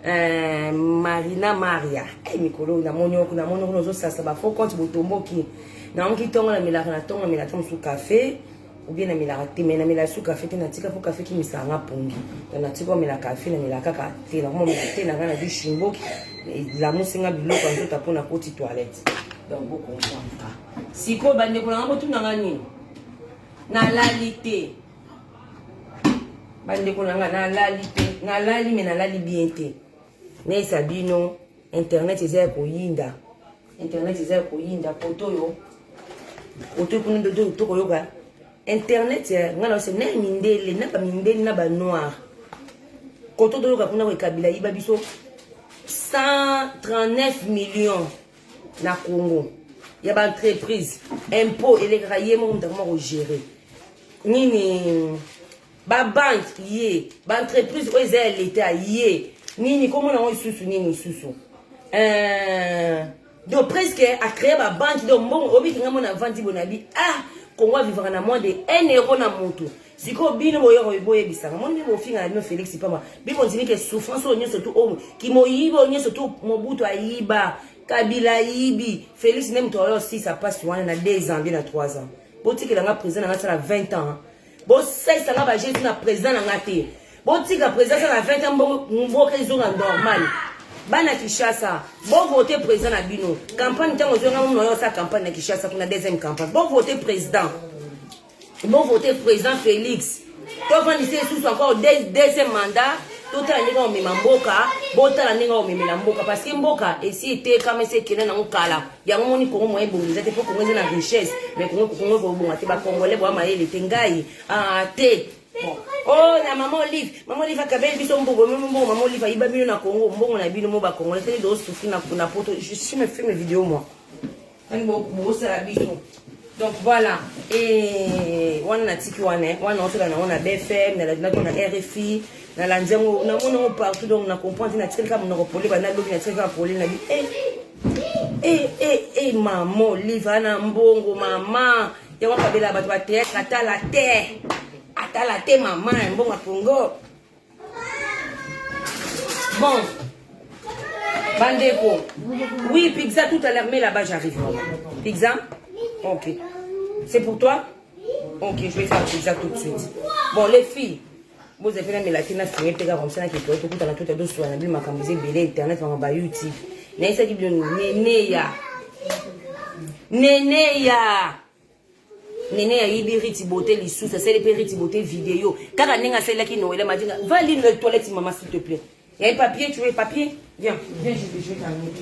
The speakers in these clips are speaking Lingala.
Marina Maria. Mikolo na monoko no ça ba faut compte botombo ki. Na onki tongo na milaka na tongo na milaka sous café ou bien na milaka te mais na milaka sous café te na tika pour café ki misanga pongi. Na tika milaka café na milaka ka te na mo milaka te na kana du chimbo la musinga biloko nzota pona koti toilette. Donc beaucoup comprendre. Siko bande ko na botu na ngani. Na lalité. Bande ko na lalité, na lali mais na lali bien te. Ne sabino internet eza ko yinda. Internet eza ko yinda poto yo. Poto ko ndo to ko yoga. Internet ngana se na mindele na ba mindele na ba noir. Koto do yoga kuna ko kabila iba biso 139 millions na Congo. Il y a une entreprise, impôt et les graillés, mon comment gérer. Nini, ba banque yé, ba entreprise où est l'État yé. Nini comment on sous nini sous. Donc presque à créer ma banque donc bon obi qui ngamo na vente bonabi ah Congo vivra na moins de 1 euro na moto. Siko bino boyo boye bisanga. Mon niveau finga na Félix pas moi. Bibo ndini que souffrance onyo surtout o ki moyiba onyo surtout Mobutu ayiba. Kabila Ibi, Félix nem toi aussi ça passe on a 2 ans bien à 3 ans. Boti que la président na 20 ans. Bon ça ça va Jésus na président na ngate. Boti que président na 20 ans bon que zo normal. Bana Kishasa, bon voter président na bino. Campagne tango zo ngamo no sa campagne na Kishasa kuna deuxième campagne. Bon voter président. Bon voter président Félix. Toi quand il sous encore deuxième mandat. Tout à l'heure, on m'a mboka, bota la ninga on m'a mboka parce que mboka et si était comme c'est qu'il na ngala. Ya ngoni ko mo ebo ngeza te pour ko ngeza na richesse, mais ko ko bon ate ba congolais bo maele tengai ah te. Oh na maman Olive akabeli biso mbogo maman Olive iba bino na Congo mbongo na bino mo ba congolais te do souffrir na poto je suis me filme vidéo moi. Mo ça biso. Donc voilà, et on a tiki on a BFM, on a RFI, on a l'andiamo, on a partout donc on a compris on a tiré comme on a repolé, on a l'autre on a tiré comme polé, on a dit maman, livre na mbongo maman, et on a pas la bateau terre, ata la terre maman, mbongo à Congo. Bon, Bandeko, oui pizza tout à l'heure mais là-bas j'arrive. Pizza. Ok. C'est pour toi? Ok, je vais faire ça tout de suite. Bon, les filles, vous avez fait la tina fini, t'es comme ça, qui peut tout à tout à deux soins, la ma camisée, belé, internet, on va YouTube. N'est-ce pas qui vient Nénéya. Nénéya, il dit riti beauté, les sous, ça c'est les riti beauté vidéo. Car à n'est-ce celle qui nous, elle m'a dit, va lire le toilette, maman, s'il te plaît. Il y a un papier, tu veux un papier? Viens, je vais t'amener.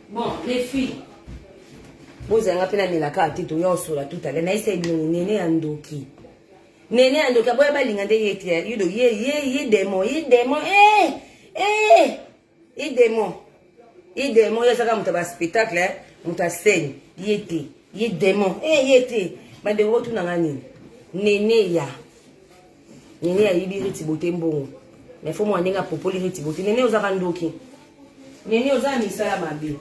Bon, les filles, vous avez appelé la carte tout à l'heure. Naïsé Néné Andoki. Néné Andoki, vous avez dit que démon, il démon, il y a un spectacle, on scène, il démon, mais de votre nangani. Néné ya ibiri tibote mbongo. Mais faut moi n'enga popoli tibote. Néné aux Andoki. Néné aux amis salamabi.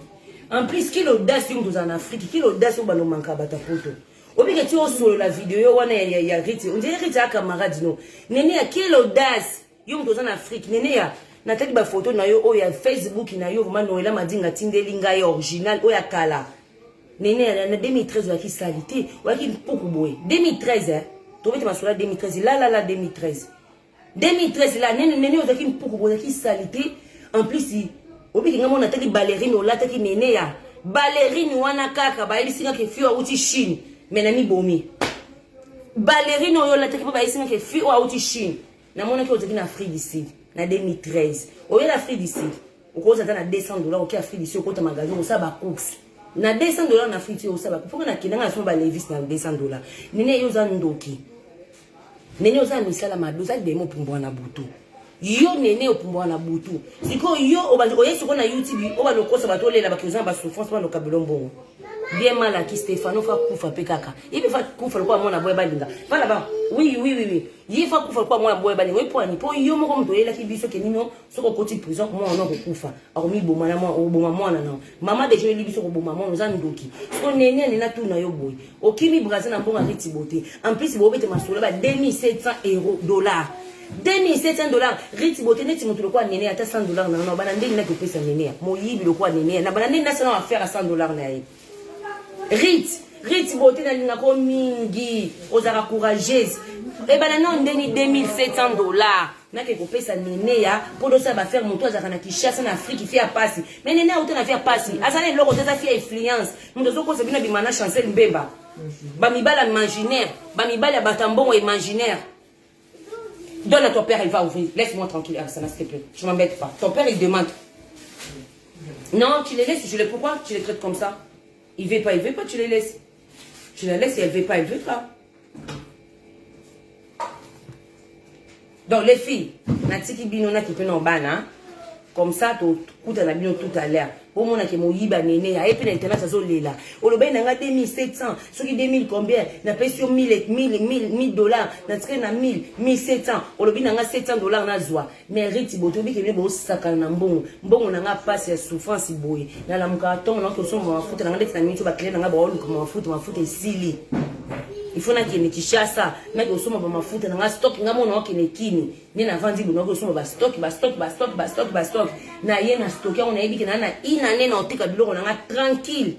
En plus, qui l'audace en Afrique, qui l'audace au ballon manque à batapoto. Au pire que tu as sur la vidéo, on a riti. On dirait que tu as camarade no. Néné a quelle audace, yon en Afrique. Néné a Nathalie ba photo na yo, ya Facebook na yo, vraiment Noëlla m'a dit tindelinga original, ya kala. Néné a 2013 ou qui salité, ou qui beaucoup boy. 2013 hein. Tu vois tu m'as sur la 2013 là 2013. 2013 là Néné ou qui beaucoup boy qui salité. En plus il obi ngamo na teki ballerine ola teki nene ya ballerine wana kaka ba elisinga ke fio uti Chine menani bomi ballerine ola teki ba elisinga ke fio uti Chine na mona ke oteki na Afrique du Sud na 2013 oyo la Afrique du Sud ukoza tana $200 oki Afrique du Sud okota magasin osaba course na $200 na Afrique osaba faut na kinanga so ba Levis na $200 nene yo za ndoki nene yo za misala madoza demo pumbwa na butu yo nene opumwa na butu siko yo oye siko na YouTube oba lokosa batolela bakiozana ba souffrance ba lokabelo mbongo bien mal à qui Stéphano fa kufa pe kaka il fa kufa kwa mona boye balinga vala ba oui il fa kufa kwa mona boye balinga po ani po yo moko mtolela ki biso ke nino soko koti prison moi on a kufa akomi boma na moi boma mwana na mama de je libiso ko boma mwana za ndoki so nene nena tu na yo boye okimi Brazil na mbonga riti bote en plus bo bete masolo ba 2700 euros dollars 2700 dollars riti bote neti mutu lokwa nene ata 100 dollars na bana ndeni na kopesa nene moyibi lokwa nene na bana ndeni na sana affaire à 100 dollars na ye Rit bote na linga ko mingi ozara courageuse e bana non ndeni 2700 dollars na ke kopesa nene ya podo sa ba faire moto azaka na Kinshasa na Afrique fi a passi mais nene auto na fi a passi azana loko teza fi influence mundo zoko se bina bimana Chancel Mbemba ba mibala imaginaire ba mibala batambongo imaginaire. Donne à ton père, il va ouvrir. Laisse-moi tranquille, Arsana, s'il te plaît. Je m'embête pas. Ton père, il demande. Non, tu les laisses. Je les... Pourquoi tu les traites comme ça? Il veut pas, tu les laisses. Tu la laisses et elle veut pas. Donc, les filles, Natiki Binona qui peut en ban, comme ça, tu coûtes à la bino tout à l'heure. Au moins, que mon yiba néné, a épé l'internet, ça zone là. Au lobby, n'a 2700, ceux qui 2000 combien? N'a pas sur 1000 dollars, n'a traîné à 1000, 1700. Au lobby, n'a 700 dollars, n'a zoa. Mais riti, botobi, qui vient au sacan, n'a bon, n'a pas ses souffrances, boy. N'a la moukaton, n'a que son m'en fout, n'a pas mis tout la clé, n'a pas m'en fout et sili. Il faut qu'il y ait Kinshasa, mais que somme ma foot na stock nga mona ke nekini ni na vandi buno ko somme ba stock na ye na stocker on a dit que na ina ne na otika biloko na tranquille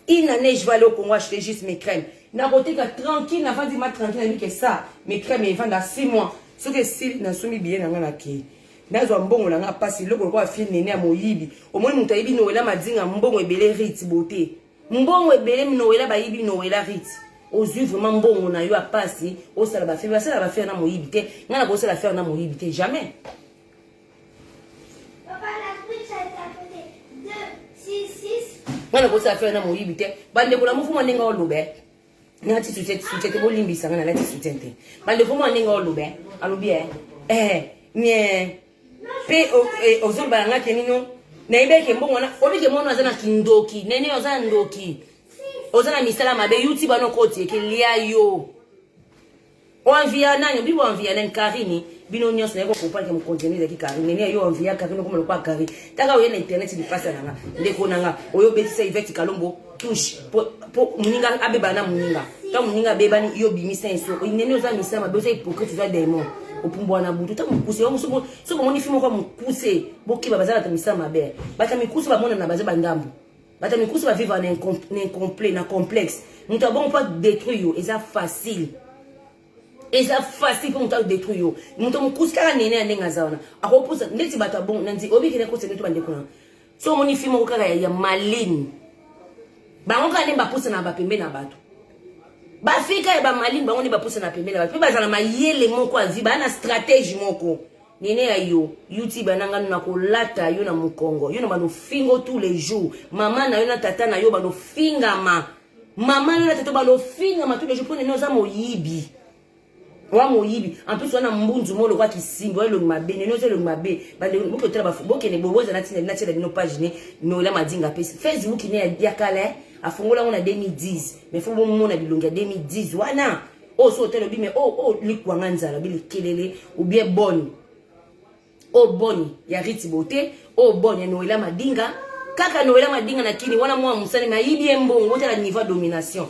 ina ne je vais aller au Congo acheter juste mes crèmes na côté ka tranquille na vandi ma tranquille que ça mes crèmes ils vendent à 6 mois ce que si na soumi bien na na ki na zo mbongo na nga pasi loko ko afine nene ya moyibi au moins muta yibi no wela madinga mbongo ebele riti beauté mbongo ebele no wela ba yibi no wela riti aux yeux vraiment bon on a eu à passer au ça va faire na moyibité ngana ko ça la faire na moyibité jamais papa la switch est à côté 2 6 6 ngana ko ça faire na moyibité bande ko la mufu mo ndinga olube ngati sucete bo limbisa ngana la sucete bande ko mo ndinga olube alubi nye pe ozol ba ngati nino na ibeke mbongo na obike mono azana kindoki nene ozana ndoki ozana misala mabe YouTube ano koti ekelia yo onvia nanyo bibo onvia nen Karini bino nyos na ko comprendre que mon contenu de Karini ne yo onvia Karini comme le quoi Karini taka oye na internet di passa nanga ndeko nanga oyo betisa Yvette Kalombo touche po muninga abeba na muninga ta muninga beba ni yo bimisa enso nene ozana misala mabe oza hypocrite za démon opumbo na butu ta mukuse yo musubo so moni fimo kwa mukuse bokiba bazala ta misala mabe bata mikuse ba mona na baze bandambu bata mikusu va vivre en incomplet, en complexe. Nous n'avons pas détruire, et c'est facile. Et c'est facile pour nous détruire. Nous avons tous les nénés à Nengazana. À repousse, n'est-ce pas bon, Nanti, Obi qui n'est pas de tout le monde. So, mon film au Kara, il y a maline. Bah, on va aller pousse na bapembe na bato. Bah, fika et bah maline, bah, on est pousse na pembe na bato. Puis, bah, ça na yele moko à vie, bah, na stratégie moko. Nene ayo YouTube ananga na ko lata yo na mukongo yo na bano fingo tous les jours mama na yo na tata na yo bano finga mama na tata bano finga tous les jours pour nene oza moyibi wa moyibi en plus wana mbunzu molo kwa kisimbo le mabe nene oza le mabe bande boko tala ba boke ne boboza na tina na page ne no la madinga pesi Facebook ne ya kala afongola ngona 2010 mais faut bon mona bilonga 2010 wana o so telo bi mais likwanga nzala bi kelele ou bien bonne o boni ya riti bote o boni ya Noela Madinga kaka Noela Madinga na kini wana mwa musani mayibi mbongo wote la niveau domination.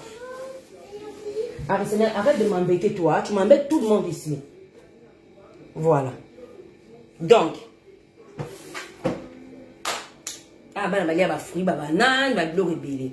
Arrête de m'embêter toi, tu m'embêtes tout le monde ici. Voilà. Donc bana balia ba fruit ba banane ba bilo rebele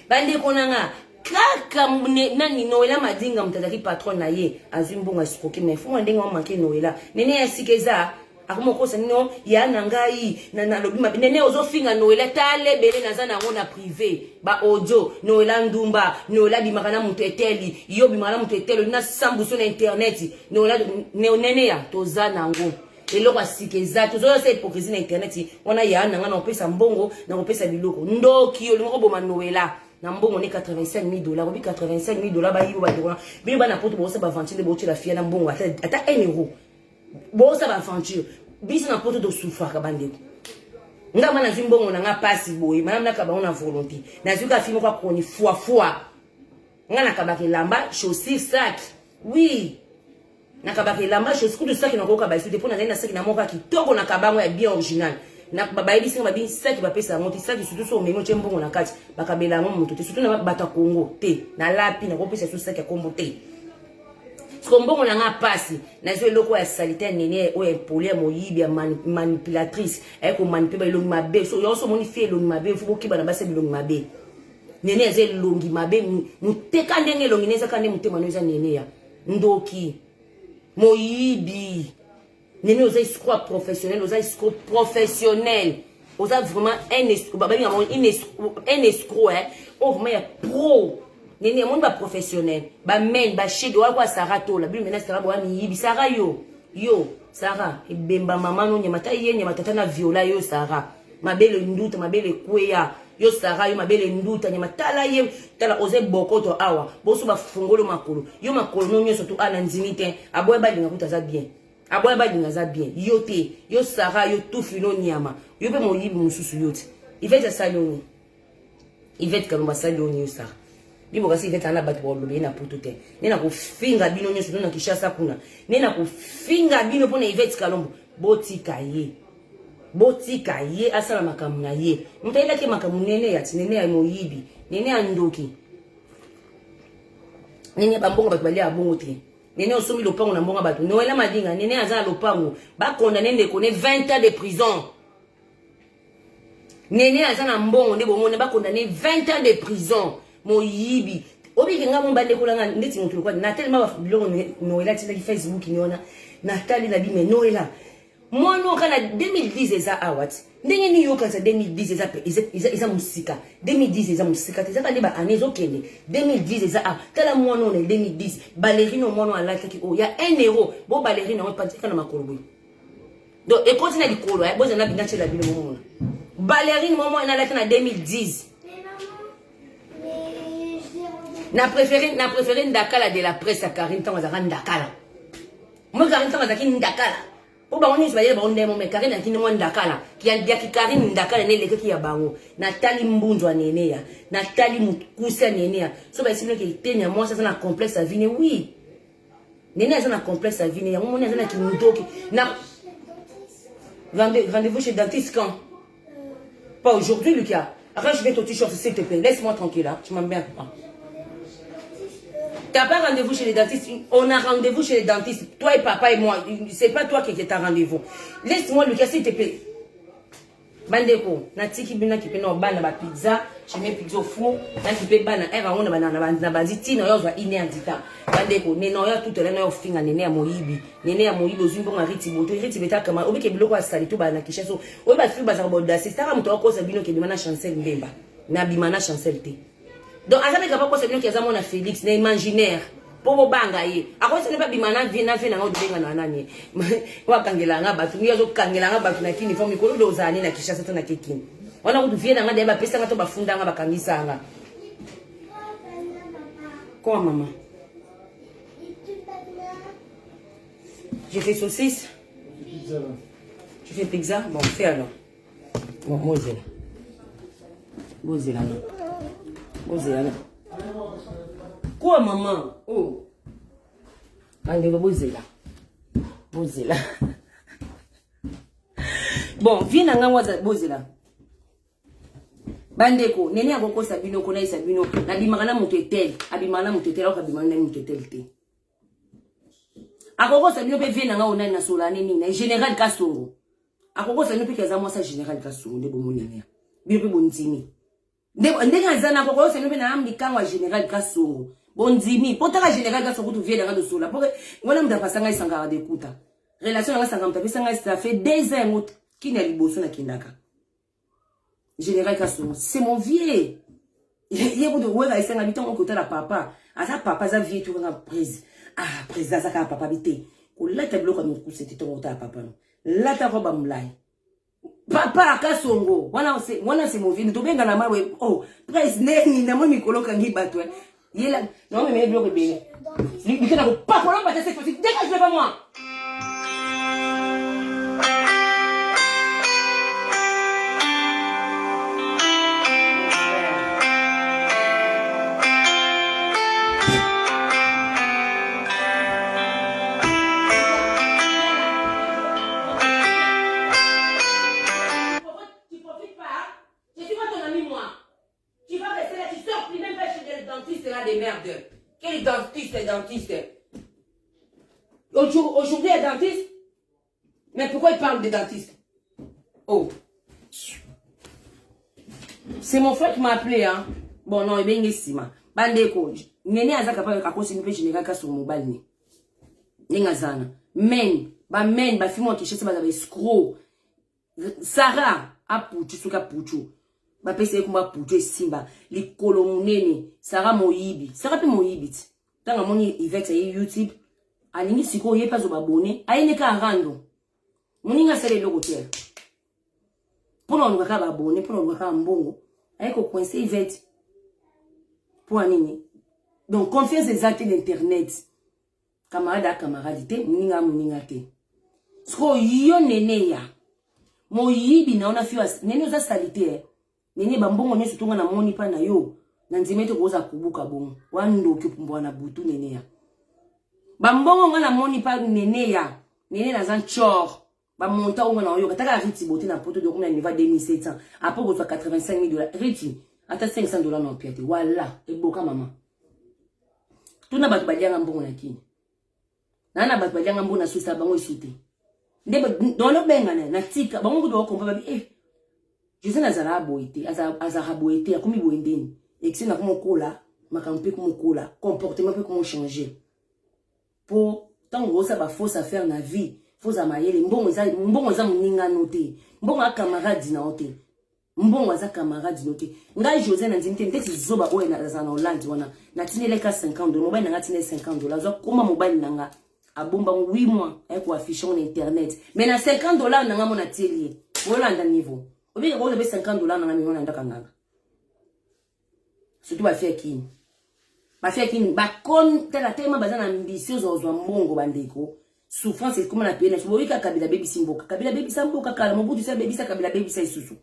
bande konanga kaka nani Noela Madinga mtazaki patron na ye azimbonga sikoki mais faut ndenge wa manquer Noela nene ya sikeza akoma kosa nino ya nangai na lobi mabe nene ozofinga Noela tale bele nazana ngona privé ba audio Noela ndumba Noela bimakana muteteli yo bimakana muteteli na sambuso na internet Noela nene ya tozana ngo eloko asikeza tozo se hypocrisie na internet wana ya nanga na opesa mbongo na opesa biloko ndoki yo lingo boma Noela na mbongo ne 85 000 dollars obi 85 000 dollars ba yibo ba dikona bino bana poto bo se ba ventile bo tila fia na mbongo ata 1 euro Bon ça va aventure. Biso na poto de souffrir ka bandeko. Nga mana zimbongo na nga pasi boy, mana na kaba on a volonté. Na zuka fimo kwa koni fois. Nga na kaba ke lamba chaussure sac. Oui. Na kaba ke lamba chaussure de sac na ko kaba isu depo na na sac na moka kitoko na kaba ngo ya bien original. Na baba yebi singa babi sac ba pesa monti sac surtout so memo chembongo na kati. Bakabela ngo mutu te surtout na bata Congo te. Na lapi na ko pesa so sac ya kombo te. Kombongo na nga pasi na zo loko ya salitaire nene o empolé moyibi ya manipulatrice ay ko manipuler longi mabe so yo so moni fie longi mabe fu bokiba na base longi mabe nene ya ze longi mabe muteka ndenge longi neza kande mutema no za nene ya ndoki moyibi nene oza escroc professionnel oza escroc professionnel oza vraiment un escroc baba un escroc on vraiment ya pro nene monde ba professionnel ba men ba shege wa kwa Sarah to la bi mena Sarah bo ami yibi Sarah yo Sarah ebemba mama no nyama ta ye nyama tata na viola yo Sarah mabele nduta mabele kweya yo Sarah yo mabele nduta nyama tala ye tala oze bokoto awa boso ba fungolo makolo yo makolo no nyoso to ana nzimite aboye ba linga kutaza bien aboye ba linga za bien yo te yo Sarah yo tufilo nyama yo pe mo yibi mususu yote ivete saloni ivete kalomba saloni yo Sarah Bibo kasi veta na batu bolobe na putote. Nena ko finga bino nyoso na Kishasa kuna. Nena ko finga bino pona Yvette Kalombo. Botika ye asala makamu na ye. Mutaila ke makamu nene ya tinene ya moyibi. Nene ya ndoki. Nene bambongo batu bali abongo te. Nene osomi lopango na mbonga batu. Noela madinga nene aza lopango. Ba condamné ne connaît 20 ans de prison. Nene aza na mbongo ne bongo ne ba condamné 20 ans de prison. Moyibi obi kenga mo bande kolanga ndeti mutu kwa na tellement ba bilongo Noela tina ki Facebook niona Nathalie na bime Noela mono kana 2010 eza awat ndenge ni yoka za 2010 eza musika 2010 eza musika teza ka ba anezo kende 2010 eza tala mono na 2010 ballerino mono alaka ki o ya 1 euro bo ballerino on patika na makolobo donc e continue likolo bo za na binache la bino mono ballerino momo na alaka na 2010 na préféré ndakala de la presse à Karine Tangazaka ndakala. Moi Karine Tangazaki ndakala. Pour ba oni soyez ba on demo mais Karine akini mo ndakala. Ki andia ki Karine ndakala ne leke ki ya bango. Natali mbunzo nene ya. Natali mukusa nene ya. So ba sino ki tenya moi ça na complexe à vine oui. Nene ça na complexe à vine ya. Mo nene ça na ki ndoki. Na rendez-vous chez dentiste quand? Pas aujourd'hui Lucas. Arrange bien ton t-shirt s'il te plaît. Laisse-moi tranquille là. Tu m'emmerdes pas. T'as pas rendez-vous chez les dentistes. On a rendez-vous chez les dentistes. Toi et papa et moi. C'est pas toi qui est à rendez-vous. Laisse-moi Lucas s'il te plaît. Bandeko. Natiki bina ki pena bana ba pizza. Je mets pizza au four. Nati pe bana era on na banditi na yo za ine andika. Bandeko. Neno ya tout na yo finga nene ya moyibi. Nene ya moyibi ozimbo nga riti boto. Riti beta kama obike biloko ya sali to bana kisha so. Oye ba fi bazar boda. C'est ça muto ko sa bino ke bimana chancel mbemba. Na bimana chancel te. Donc, à jamais capable de dire que Félix n'est imaginaire. Pour banga ye. À quoi ce n'est pas bimana vina vina ngau denga na nani. Wa kangela nga batu ngiyo kangela nga batu na kini forme ko do zani na Kishasa to na kekini. Ona ko viena nga deba pesa nga to bafunda nga bakangisa nga. Quoi maman? J'ai fait saucisse. Tu fais pizza? Bon, fais alors. Bon, moi j'ai là. Moi j'ai là. Bozela. Quoi maman? Oh. Bandeko bozela. Bozela. Bon, viens nga waza bozela. Bandeko, nene akoko sabino kona isabino na bimana mutetel, abimana mutetel ka bimana mutetel te. Akoko sabino pe viens nga ona na solane ni na général Kasongo. Akoko sabino pe kaza moi sa général Kasongo de bomonene. Bino pe bonzimi. Ndenge zana ko se nube na amni kangwa général Kasongo bondimi potaka général Kasongo tu viens de sola pour ngona mda pasanga isanga de kuta relation nga sanga mta pesanga ça fait 2 ans qui na liboso na kindaka général Kasongo c'est mon vieux yebo de wega isanga bitongo kota la papa asa papa za vieux tu nga prise prise za ka papa bité ko lata bloka no kuseti tongo kota papa no lata roba mlai Papa Kasongo, wana c'est mon vie. Tobenga na mawe. Oh, presse neni na moi mikolo kangi batwe. Yela, non mais bloque bien. Lui qui n'a pas pour l'homme, c'est dégage pas moi. là des merdes. Quel dentiste? Aujourd'hui, il est dentiste? Mais pourquoi il parle des dentistes? Oh. C'est mon frère qui m'a appelé, hein. Bon, non, il est bien ici, ma. Bandeko. Nene azaka pa ka kosi nipe général ka sur mobile ni. Nenga zana. Men, ba fimo ki chese ba escroc. Sarah a putu suka putu. Ba pese kumba putu simba. Li kolomunene. Sarah moyibi. Sarah pe moyibi. Tanga moni Yvette ya YouTube. Alingi siko ye pas obabone. Aine ka rando. Muninga sele logo tel. Pour on ka ba abonné, pour on ka mbongo. Aye ko coincer Yvette. Pour anini. Donc confiance des actes d'internet. Camarade te, muninga te. Sko yo nene ya. Moyibi na ona fiwa nene za salite. Nene bambongo nyeso tunga na moni pa na yo. Na nzimete koza kubuka bongo. Wando kipumbwa na butu nene ya. Bambongo nga na moni pa nene ya. Nene na zan chor. Ba monta onga na yo. Kataka riti bote na poto de kuna niva 2700. Apo gotwa $85,000. Riti. Ata $500 na opiate. Wala. Eboka mama. Tuna batu badianga mbongo na kini. Nana batu badianga mbongo na susa bango isute. Ndeba dono benga na tika. Bango kudo wakompa babi. Je na zara aboite. Azara aboite. Akumi boendeni. Ekse na kumo kola. Makampe kumo kola. Comportement pe kumo changer. Pour tant gros ça ba fausse affaire na vie. Fausse amayele. Mbongo za muninga note. Mbongo a camarade na ote. Mbongo za camarade note. Ngai José na nzimite nteti zoba oye na za na Hollande wana. Na tinele ka $50. Mobile nanga tinele $50. Zo koma mobile nanga abomba 8 mois avec affiché sur internet. Mais na $50 nanga mona tieli. Hollande niveau. Obi ko be $50 nanga mi mona ndaka nganga. Surtout ba faire qui. Ba faire qui ba kon tela tema bazana ambitieuse ozwa mbongo bandeko. Souffrance c'est comme la peine. Je vois que Kabila baby simboka. Kabila baby simboka kala mobutu sa baby sa Kabila baby sa isusu.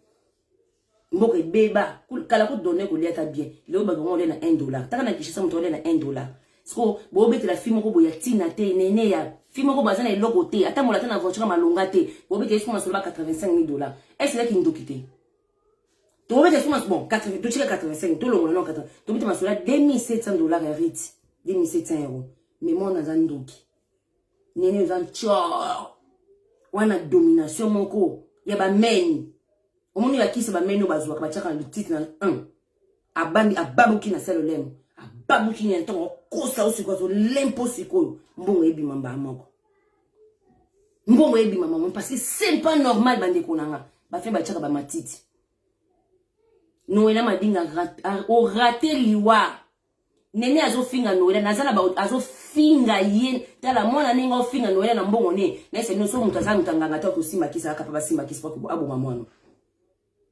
Mboka beba kala ko donner ko liata bien. Leo ba ngone na $1. Taka na kishisa mtu na $1. Siko bo bete la fimo ko boya tina te nene ya. Fimo ko bazana eloko te. Ata mola tana voiture malonga te. Bo bete siko masoba $85,000. Est-ce là qui ndo kité? To bete siko bon 80 to chika 85 to longo non 80. To bete masola $2,700 ya riti. €2,700. Mais moi na zandoki. Nene zan chor. Wana domination moko. Ya ba men. Omoni ya kisa ba men no bazwa ka chaka le titre na 1. Ababuki na selo lemo. Ababuki ni ntongo kosa usikwa so lempo sikoyo. Mbongo ebi mamba moko. Mbongo ebi mamba moko parce que c'est pas normal bande konanga. Ba fe ba chaka ba matiti. Noela madinga o rater liwa. Nene azofinga Noela nazana ba azofinga yen tala mwana ninga ofinga Noela na mbongo ne nese no so mutazana mutanganga ta kusimba kisa akapa basimba kisa kwa abo mamwana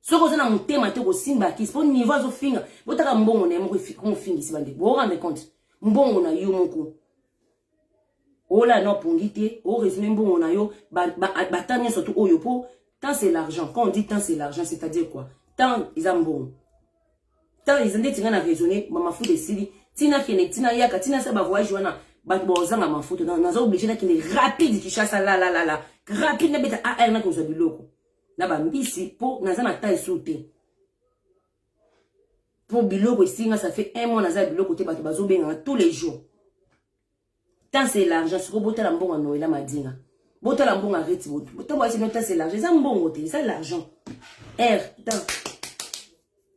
soko zana mutema te ko simba kisa po niveau azofinga botaka mbongo ne moko ko fingi sibande bo rendre compte mbongo na yo moko ola no pungite o résumé mbongo na yo batanya surtout oyo po tant c'est l'argent. Quand on dit tant c'est l'argent c'est-à-dire quoi? Tant ils ont mbongo tant ils ont dit tinga na raisonner mama fu de sili tina kene tina yaka tina sa ba voyage wana ba bozanga mafuto na zo obligé na kene rapide ki chassa la rapide na beta a na ko zo biloko na ba mbisi po na za na taille sauté pour biloko singa ça fait 1 mois na za biloko te ba bazo benga tous les jours tant c'est l'argent ce ko botela mbongo Noela madinga botela mbongo arrête boto ba c'est c'est l'argent ça mbongo te ça l'argent tant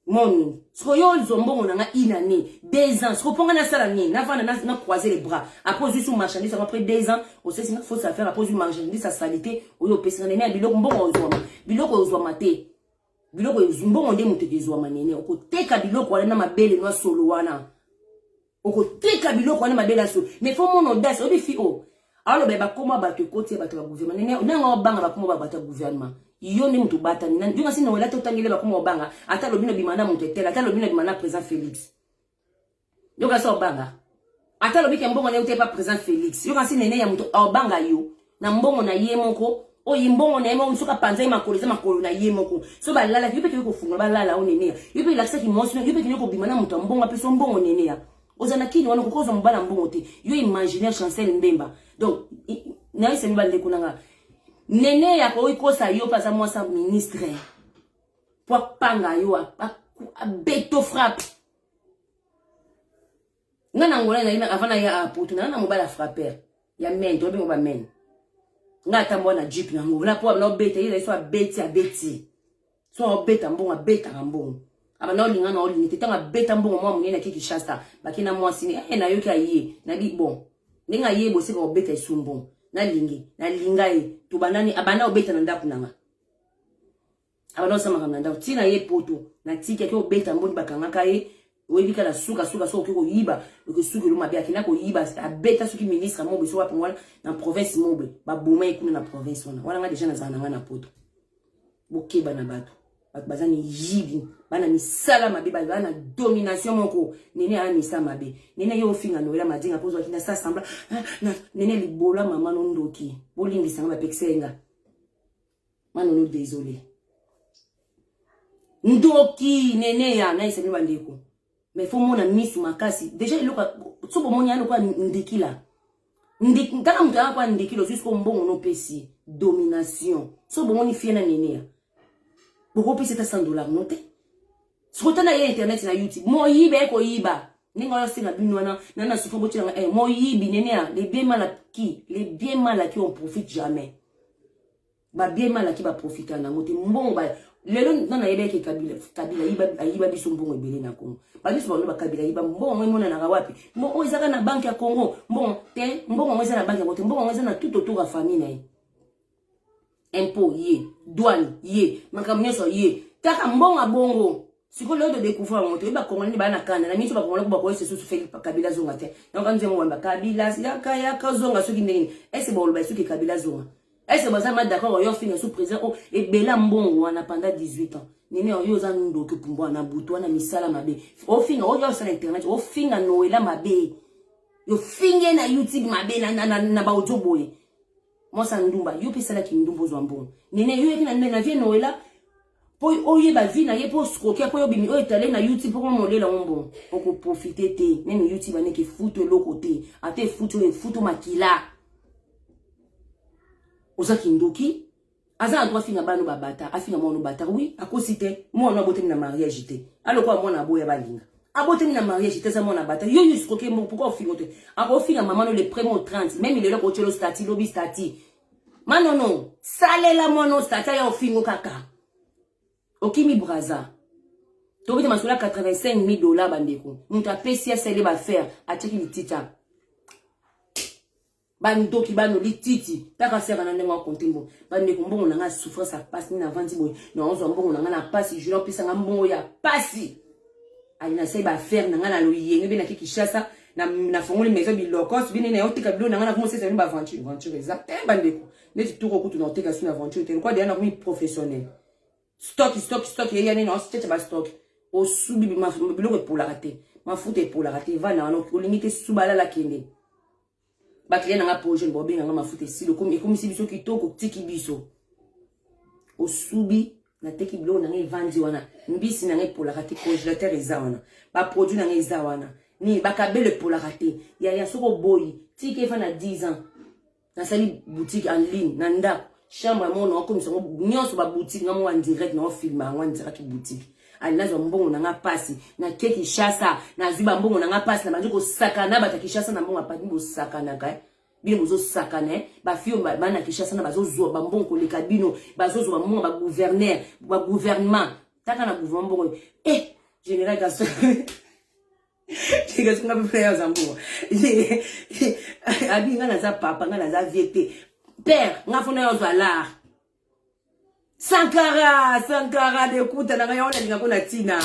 mon soyo zombongo nanga inane 2 ans ce ponga na sala ni na vana na croiser les bras après juste marchandise après 2 ans on sait qu'il faut ça faire après une marchandise sa salité oyo pesa nene biloko mbongo ozoma biloko ozoma te biloko mbongo nde muteke ozoma nene okoteka biloko wana na mabele no solo wana okoteka biloko wana mabele solo mais faut mon audace obi fi o alors beba koma ba te côté ba te gouvernement nene nanga banga ba koma ba ta gouvernement yo ni mtu bata ni ndio ngasi Noela to tangile ba kuma obanga ata lobino bimana mutetela ata lobino bimana président Félix yo ngasi obanga ata lobike mbongo ne utepa président Félix yo ngasi nene ya mtu obanga yo na mbongo na ye moko o yimbongo na yemo msuka panza makolo na ye moko so ba lala yo peke ko funga ba lala o nene yo pe lakisa ki mosi yo peke ko bimana mtu mbongo apeso mbongo nene ya ozana kini wana kokoza mbala mbongo te yo imaginer Chancel Mbemba donc na ise mbande kunanga nene ya ko ikosa yo pasa moi sa ministre pour panga yo a beto frappe nga na ngola na lima avant na ya apoto na mobala frapper ya men to be ba men nga tambo na jeep na ngola po na obeta ile so abeti so obeta mbonga beta mbongo aba na olinga na olinga tanga beta mbongo mwa munene kiki shasta bakina mwa sini na yoka ye na bi bon ninga ye bo se ko obeta isumbo na linga e to banani abana obeta na ndaku nanga abana sama kama ndaku tina ye poto na tika ke obeta mboni bakanga kaye webika na suka so ko yiba ko suki lo mabia kina ko yiba abeta suki ministre mobe so wapi ngwana na province mobe ba boma ikuna na province wana nga deja na zana na poto bokeba na bato bazani yibi bana misala mabe bana domination moko nene ana misa mabe nene yo finga noela madinga pozo kina sa sembla nene libola mama no ndoki bolingisa nga peksenga mano no désolé ndoki nene ya na isemi bandeko mais faut mona miss makasi déjà iloka sobo monya no kwa ndikila ndikala mtaka kwa ndikilo jusqu'au mbongo no pesi domination sobo moni fiena nene ya boko pesi ta $100 note sokotana ye internet na YouTube mo yibe ko yiba ninga yo singa bino na sufo boti na mo yibi nene ya les bien mal à qui on profite jamais ba bien mal à qui ba profiter na ngote mbongo ba lelo na yebe ke kabila yiba biso mbongo ebele na Congo ba biso ba kabila yiba mbongo mona na wapi mbongo ezaka na banque ya Congo mbongo ezaka na banque ya Congo mbongo ezaka na tout autour ya famille na ye impôt ye douane ye makamnyeso ye taka mbongo bongo siko leo de découvrir ngoto ba Congo ni ba na kana na miso ba Congo ba ko sesu fe kabila zonga te donc anze mo wamba kabila ya ka zonga soki ndeni ese ba oloba soki kabila zonga ese ba sama d'accord yo finga sous président et bela mbongo wana pendant 18 ans nene yo za ndo ke pumbo na butu wana misala mabe o finga o yo sur internet o finga noela mabe yo finge na YouTube mabe na ba ojoboye mosa ndumba yo pesala ki ndumbo zo mbongo nene yo ekina na vie noela po oye ba vie na ye po skrokia po yo bimi o etale na YouTube po mo lela mbongo o ko profiter te même YouTube aneke futo lokote ate futo makila ozaki ndoki aza na droit finga bano babata afinga mono bata oui akosite mono abotemi na mariage te aloko mona aboya balinga abotemi na mariage te za mona bata yo skrokia mo pourquoi finga te akofinga maman le primo 30 même il est là ko chelo stati lobby stati manono salela mono stata ya ofingo kaka okimi braza to bita masula $85,000 bandeko muta pesi ya sele ba faire atiki litita bandoki bano lititi taka sera na ndengo kontimbo bandeko mbongo nanga souffrance a passe ni na vandi boy na onzo mbongo nanga na passe juro pisa nga mbongo ya passe alina sai ba faire nanga na loyenge be na kikishasa na fongoli maison bilokos bine na yotika bilo nanga na commencer ça ni ba aventure exact bandeko neti tuko kutu na oteka sur aventure te quoi derrière na comme professionnel stock ya nini on ba stock o subi biloko pour la rater mafuta pour la rater va na o limite subala la kende ba client nga projet bo benga mafuta si le comme si biso kitoko tiki biso o subi na teki bilo na ngai vandi wana mbisi na ngai pour la rater congélateur eza wana ba produit na ngai eza wana ni ba kabele pour la rater ya soko boy tiki fa na 10 ans na sali boutique en ligne na ndako chambre mon comme ça nyonso ba boutique ngamo en direct na film en direct boutique alinazo mbongo na nga pasi na keki shasa na ziba mbongo na nga pasi na banjiko sakana batakishasa na mbongo apati bo sakana ka bino bozo sakana ba fio bana kishasa na bazo ba mbongo koleka bino bazo ba mbongo ba gouverneur ba gouvernement taka na gouvernement mbongo général Gaston Tiga sunga frère zambo abi nga na za papa nga na za viete père nga fona yo zala Sankara de kuta na ngaona ngakona tina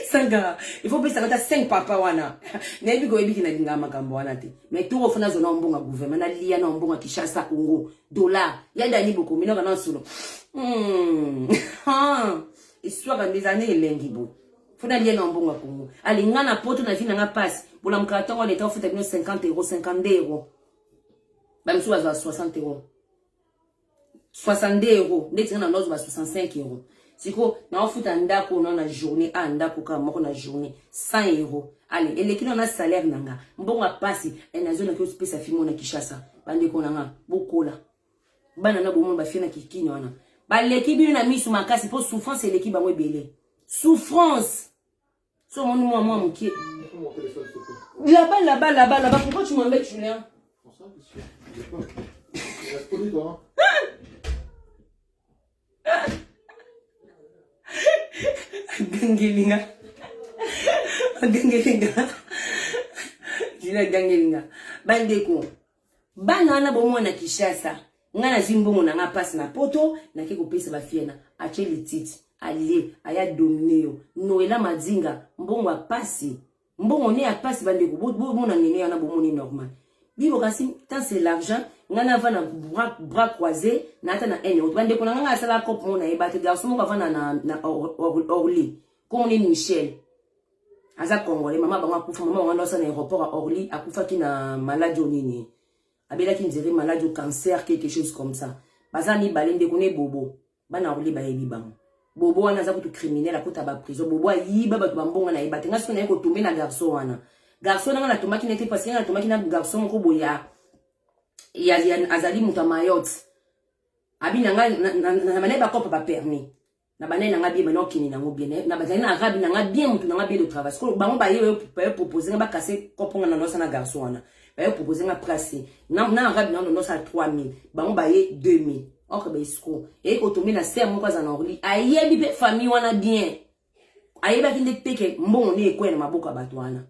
Sankara il faut penser que 5 papa wana na ebi go ebi kina linga makambo wana te mais tout ofuna zona mbonga gouvernement na lia na mbonga Kishasa Congo dollar yanda ni boko minoka na solo histoire des années lengi bo funa lia na mbonga Congo alinga na poto na vina nga passe pour la mkatongo leta ofuta bino 50 euros 52 euros ba msu wa 60 euros 62 euros ndeti na nozo ba 65 euros siko na ofuta ndako na journée a ndako ka moko na journée 100 euros allez elekino na salaire nanga mbonga pasi na zone ko spesa fimo na Kishasa bande ko nanga bokola bana na bomo ba fina kikini wana ba leki bino na misu makasi po souffrance leki ba mwebele souffrance so monu moi mukie Là-bas. Pourquoi tu m'embêtes, Julien? Pour ça, qu'est-ce que tu reste poli, toi. Gangelinga. Julien Gangelinga. Bandeko. Banana bomo na Kishasa. Ngana zimbongo na nga passe na poto. Na keko pesa ba fiena. Ache le titi. Ali. Aya domineo. Noela Madinga. Mbongo a pasi. Mbongo ne a pasi bandeko. Bomo na nene yana bomo ni normal. Bibo kasi. Tant c'est l'argent. Ngana va na bras croisés. Na ata na ene. Bandeko na nga sala kopo mona ebate. Garçon mo va na Orly. Comme on est Michel. Aza Congolais. Maman banga kufa. Maman banga dans un aéroport à Orly. Akufa ki na maladie nini. Abela qui dirait maladie au cancer, quelque chose comme ça. Bazani balende kone bobo. Bana Orly ba yebi bang. Bobo wana za kutu criminel a kuta ba prison. Bobo yiba ba bambonga na yeba. Tenga sona yeko tomber na garçon wana. Garçon na tomaki n'était pas na tomaki na garçon ko boya. Ya azali muta Mayotte. Abi na maneba kopa ba permis. Na banai na nga bien maintenant kini na ngo bien. Na bazali na arabe na nga bien mutu na nga bien de travail. Ko bango ba yewe proposer ba casser koponga na nosa na garçon wana. Ba proposer nga place. Na arabe na no sa 3000. Bango ba ye 2000. Onke ba isko. E ko tomber na serre mo kwa za na Orly. Ayebi be famille wana bien. Ayeba ki ndek peke mbongo ne ekwe na maboka bato wana.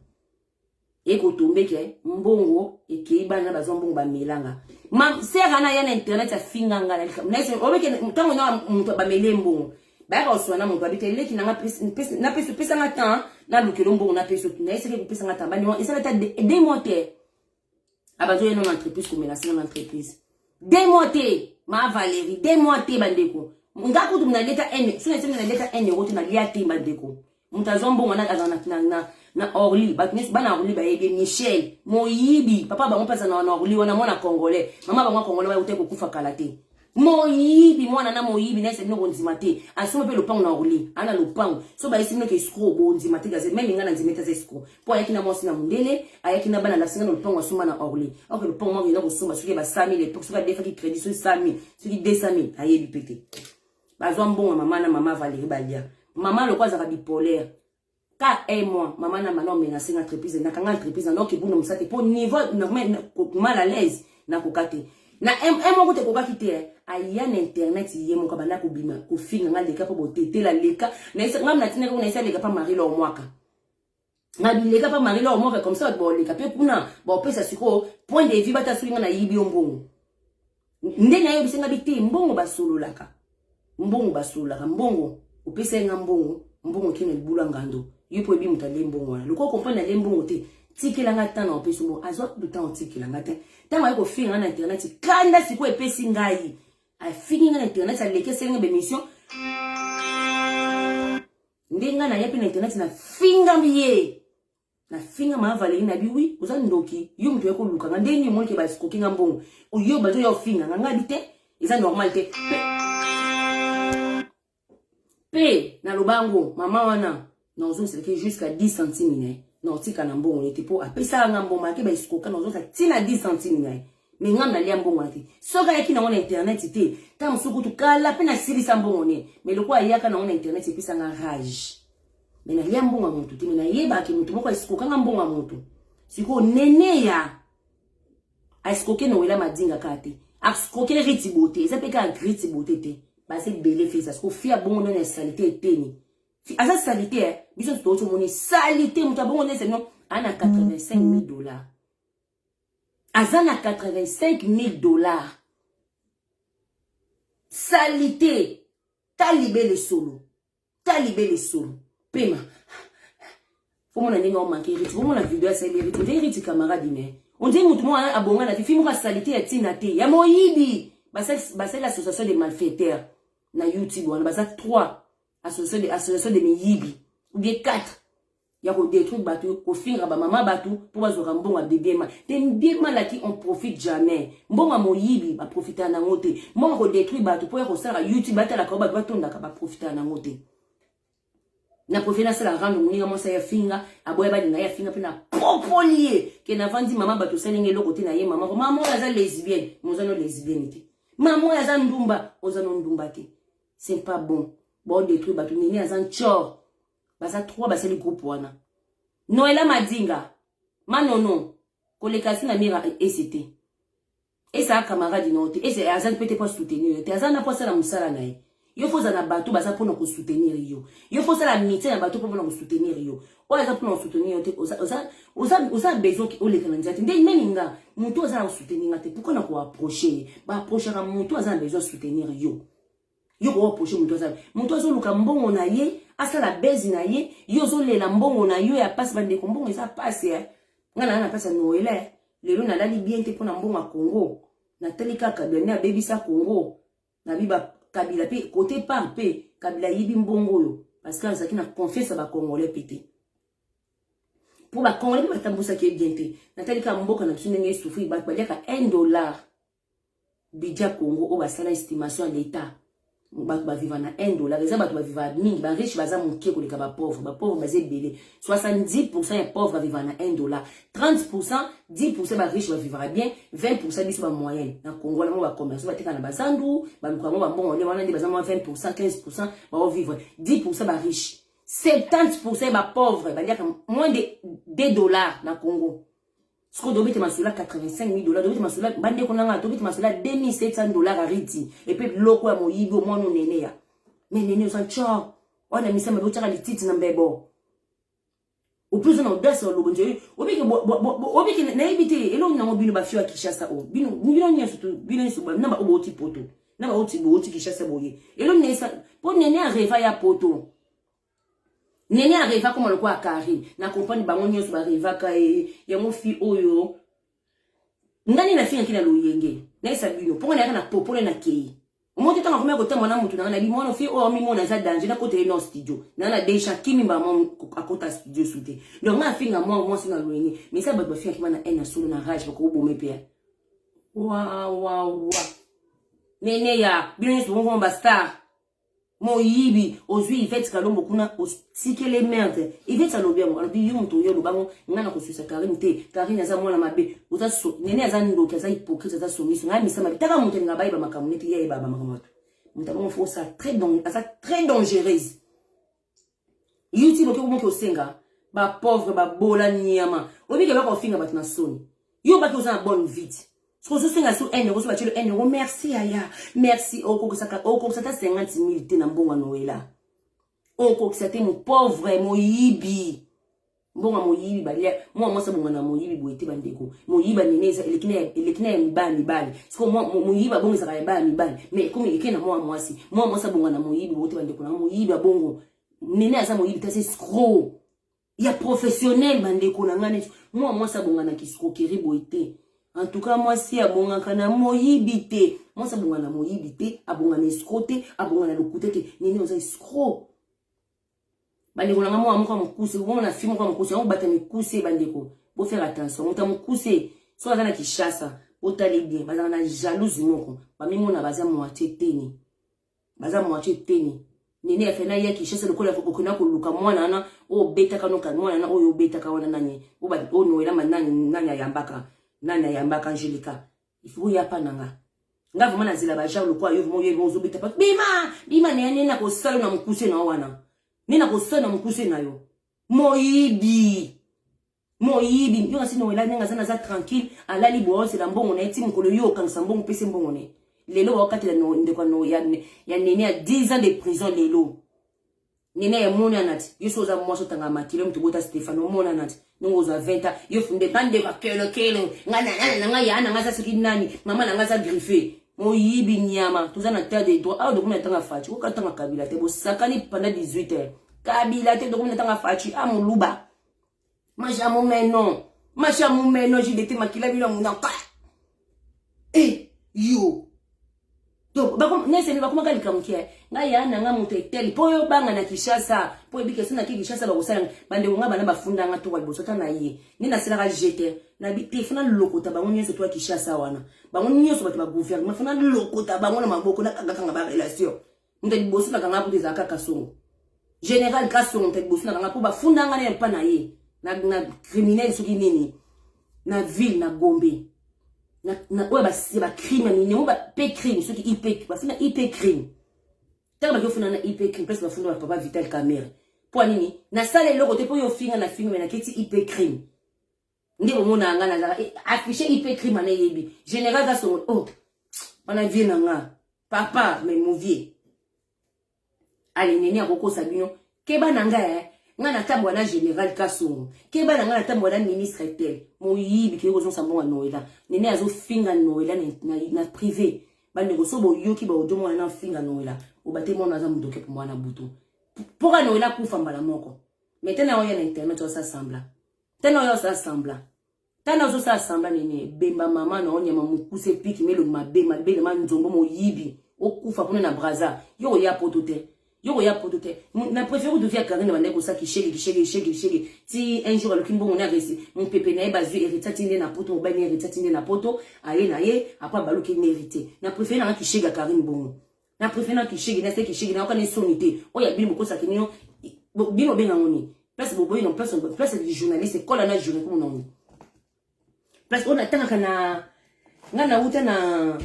E ko tomber ke mbongo e ke ibana ba zombongo ba melanga. Ma serre na ya na internet ya finganga na. Na se obeke ntango na mtu ba melembongo. Ba ko swana mtu abite leki na pesa nga temps na lukelo mbongo na pesa na ese ke pesa nga temps ba ni esa ta démonter. Abazo yeno na entreprise ko menacer na entreprise. Démonter ma Valérie, démonter bandeko. Ngaku tu na leta ene, suna sema na leta ene wote na liati bandeko. Mutazombo wana kazana na Orly, bana Orly ba yebe Michel, Moyibi, papa ba mpasa na Orly wana mwana Congolais. Mama ba mwana Congolais ba uteko kufa kalate. Moyibi mwana na Moyibi na sema nzima te. Asoma pe lopango na Orly, ana lopango. So ba isimo ke escroc bo nzima te gaze même ngana nzimeta za escroc. Po ayaki na mosi na mundele, ayaki na bana la singa lopango asoma na Orly. Ok lopango mo ngina kosoma soki ba 100000 et pour soki defa ki crédit so 100000, soki 200000 ayebi pété. Bazwa mbongo mama na mama Valérie Balia. Maman le quoi za bipolaire. Ka moi, maman na manon menacer entreprise na kanga entreprise donc ebuna musate pour niveau normal mal à l'aise na kokate. Na mo kote kokaki te aya na internet yemo ka bana ko bima ko finga nga leka po botete la leka na isa ngam na tina ko na isa leka pa mari lo mwaka. Na leka pa mari lo mwaka comme ça bo leka pe kuna bo pesa siko point de vue bata sulinga na yibi mbongo. Ndena yo bisenga biti mbongo basululaka. Mbongo basululaka mbongo upesa nga mbongo kine libula ngando. Yupo ebi mutale mbongo wana. Loko comprendre le mbongo te. Tikela nga tana opesi mo azwa du temps tikela nga te. Tango ayeko finga na internet kanda siko epesi ngai. A finga na internet aleke senga be mission. Ndenga na yapi na internet na finga miye. Na finga ma Valérie na biwi oza ndoki. Yo mtu yako luka nga ndeni mo ke ba siko kinga mbongo. Oyo bazo yo finga nga bite. Eza normal te. Pe na lubango mama wana non zo c'est jusqu'à 10 centimes non tika na mbongo était pour apesa nga mbongo make ba iskoka non zo ça tina 10 centimes mais ngam na lia mbongo ati soka yaki na internet te ta musuku tu kala pe na silisa mbongo ne mais le quoi yaka na internet episa nga rage mais na lia mbongo mutu te na yeba ki mutu moko iskoka nga mbongo mutu siko nene ya iskoke no wela madinga kate iskoke riti bote ça peut ka riti bote te ba c'est belé fait ça ko fia bongo na salité teni asa salité biso to moni salité muta bongo ne c'est non ana $85,000 azana $85,000 salité talibé le solo pema faut mon ninga o manquer riti faut mon vidéo ça les riti camarade ne on dit mutu mo abonga na fi mo ka salité ya tina te ya moyibi ba c'est l'association des malfaiteurs na YouTube on a 3 association de miyibi ou bien 4 ya ko détruire batu ko finga ba mama batu pour bazoka mbonga bébéma te mbima la qui on profite jamais mbonga moyibi ba profiter na ngote mbonga ko détruire batu pour ko sala YouTube batala ko ba tonda ka ba profiter na ngote na profiter sala rando muninga mo sa ya finga aboya ba na ya finga pe na popolier ke na vandi mama batu selenge loko te na ye mama za lesbienne mozano lesbienne te mama ya za ndumba ozano ndumba te c'est pas bon bon détruire batu nini azan chor basa 3 basa le groupe wana Noela Madinga Manono, kolekasi na mira ECT. Et ça, camarade inote. Et c'est Azan peut pas soutenir. Azan n'a pas ça la moussala nae. Il faut ça na bateau, basa pour nous soutenir yo. Il faut ça la métier na bateau pour nous soutenir yo. Ou Azan pour nous soutenir yo. Osa besoin qui ole kananzati. Ndé même nga, muto Azan na soutenir ngate. Pourquoi na ko approcher? Ba approcher ka muto Azan besoin soutenir yo. Yo ko approcher muto Azan. Muto Azan luka mbongo na ye, asa la bezi na ye, yo zo le la mbongo na yo ya passe bande ko mbongo ça passe ngana na passe Noël. Lelo na lali bien te pona mbongo a Congo. Na telika kabila na bebisa Congo. Na biba kabila pe côté par pe kabila yibi mbongo yo parce que azaki na confiance ba Congolais pété. Pour ba Congolais ba tambusa ki bien te. Na telika mboka na biso ndenge souffrir ba liaka $1 budget Congo o ba sala estimation à l'état. Ba vivre na $1. Les ba ba vivre mingi ba riche baza mokie ko leka ba pauvre baze belé. 70% ya pauvre vivre na $1. 30% 10% ba riche ba vivre bien, 20% biso ba moyenne. Na Congo la mo ba commerce ba teka na bazandu, ba luka mo ba mbongo le wana ndi baza mo 20%, 15% ba vivre, 10% ba riche. 70% ba pauvre ba liaka moins de $2 na Congo. Ce qu'on doit mettre sur $85,000, doit mettre sur bande qu'on a doit mettre sur $2,700 à Riti et puis loko à moyibi au moins non néné ya. Mais néné ça tchao. On a mis ça mais botara les titres n'ambebo. Au plus on a audace au lobo nje. Obi que na ibité et l'on na mobile ba fio à Kinshasa o. Bino nya surtout bino so ba na ba oboti poto. Na ba oti Kinshasa boye. Et l'on ne ça pour néné a rêva ya poto. Nene arriva comme le quoi Karine na compagnie bango nyonso ba arriva ka ya mo fi oyo ndani na fille kina loyenge na isa bino pour na na popole na kei o mo tanga komeka kotama na mutu na bi mono fi o mi mona za danger na côté no studio na deja kimi ba mo akota studio soute donc na finga mo singa loyenge mais ça ba fille ki mana ena solo na rage ko bo mepia wa nene ya bino nyonso mo ba star Moyibi, ozui Yvette Kalombo kuna osike les merdes. Yvette alobia mo, alobi yumuto yo lobango ngana ko susa Karine te. Karine aza mwana mabe. Oza so nene aza ndoki aza hypocrite aza somiso. Ngai misama taka mutu nga bayi ba makamuneti ye ba makamoto. Mutabongo fo ça très dangereuse. Yuti boke mo ko senga ba pauvre ba bola nyama. Obi ke ba ko finga batna soni. Yo ba ko za bonne vite. Ce que c'est sur $1, sur $1, merci aya, merci au ça 50,000 te na mbongo Noël. Au ça mon pauvre moyibi. Mbongo moyibi balia, moi ça bongo na moyibi boete bandeko. Moyiba neneza elekina mibali. Ce que moi moyiba bongo ça ba mibali. Mais comme ekena moi si, moi ça bongo na moyibi boete bandeko na moyibi bongo. Nene aza moyibi ta c'est escroc. Il y a professionnel bandeko na ngane. Moi ça bongo na kiscroquerie boete. En tout cas, moi, si abonga kana moyibite. Moi, ça bonga na moyibite, abonga na escrote, abonga na lokutete. Nini oza escroc. Bandeko na moi amuka mukuse, bon na film kwa mukuse, on bata mikuse bandeko. Faut faire attention, on ta mukuse. So azana Kinshasa, otali bien, bazana na jalousie moko. Ba mimo na baza moitié teni. Baza moitié teni. Nini afena ya Kinshasa lokola okona ko luka mwana na o beta kanoka mwana na o yo beta ka wana nani. O ba o noela manani yambaka. Nana yambaka Angelica il faut ya pananga nga vraiment na zela ba ja lo kwa yo vraiment yo zo beta pa bima ne na ko sala na mukuse na wana nina ko sala na mukuse na yo moyibi yo ngasi no ela nga sana za tranquille ala libo c'est la mbongo na eti mukolo yo kangisa mbongo pese mbongo ne lelo wakati la no ndeko no ya nene a 10 ans de prison lelo nene ya mona nati yo so za mwaso tanga makilo mtu bota Stefano mona nati nungo za 20 ans yo funde bande ka kelo ngana ya na ngasa siki nani mama na ngasa griffe moyibi nyama tuzana terre des droits ah dokuna tanga fachi ko tanga kabila te bo sakani pendant 18 heures kabila te dokuna tanga fachi amuluba machamu meno jidete makila bila munaka yo donc bakom nese ni bakoma kali kamukia ngaya na muteteli poyo banga na Kinshasa po ebike sina ki Kinshasa ba kosala bande nga bana bafunda nga to kwaliboso ta na ye ni na sila ka jeter na bi telefona lokota bango nyeso to Kinshasa wana bango nyeso bato ba gouvernement fona lokota bango na maboko na kanga ba relation mutadi bosi na kanga puti za kasongo général kasongo mutadi bosi na kanga po bafunda nga ne pa na ye na criminel soki nini na ville na Gombe na oya ba crime ni mo ba pe crime ceux qui IP ba fina IP crime tanga ba fina na IP crime parce ba fina papa Vital Kamerhe pour nini na sale loko te po yo finga na film na kiti IP crime Ndi au monde ngana affiché IP crime na yebi. Général da son oh. On a vu nga. Papa mais mouvier. Allez nene akoko sabino. Keba nanga ngana tambo na général Kasongo. Keba nanga tambo na ministre tel. Mo yibi ki ko son bon Noëlla. Nene azo finga Noëlla na privé. Ba negoso bo yoki ba odomo na finga Noëlla. O bate mo na za mudoke pour moi na butu. Pour Noëlla ku famba la moko. Maintenant on y a internet ça sembla. Tena yo ça sembla. Tana zo ça sembla nene bemba mama na onya mamukuse piki melo mabe le man nzongo mo yibi. Okufa kuna na braza. Yo ya potote. Yo ya potote. Na préféré de faire Karine Wande ko ça qui shege. Si un jour le kimbo on a réussi. Mon pépé na bazu hérité na poto ba ni hérité na poto. Aye na ye après balu ki mérité. Na préféré na ki shege Karine bongo. Na préféré na ki shege na se ki shege na ko na sonité. O ya bino ko ça kinyo bino benga ngoni. Place boboy non place du journaliste ko la na juré ko non. Place on attend kana ngana uta na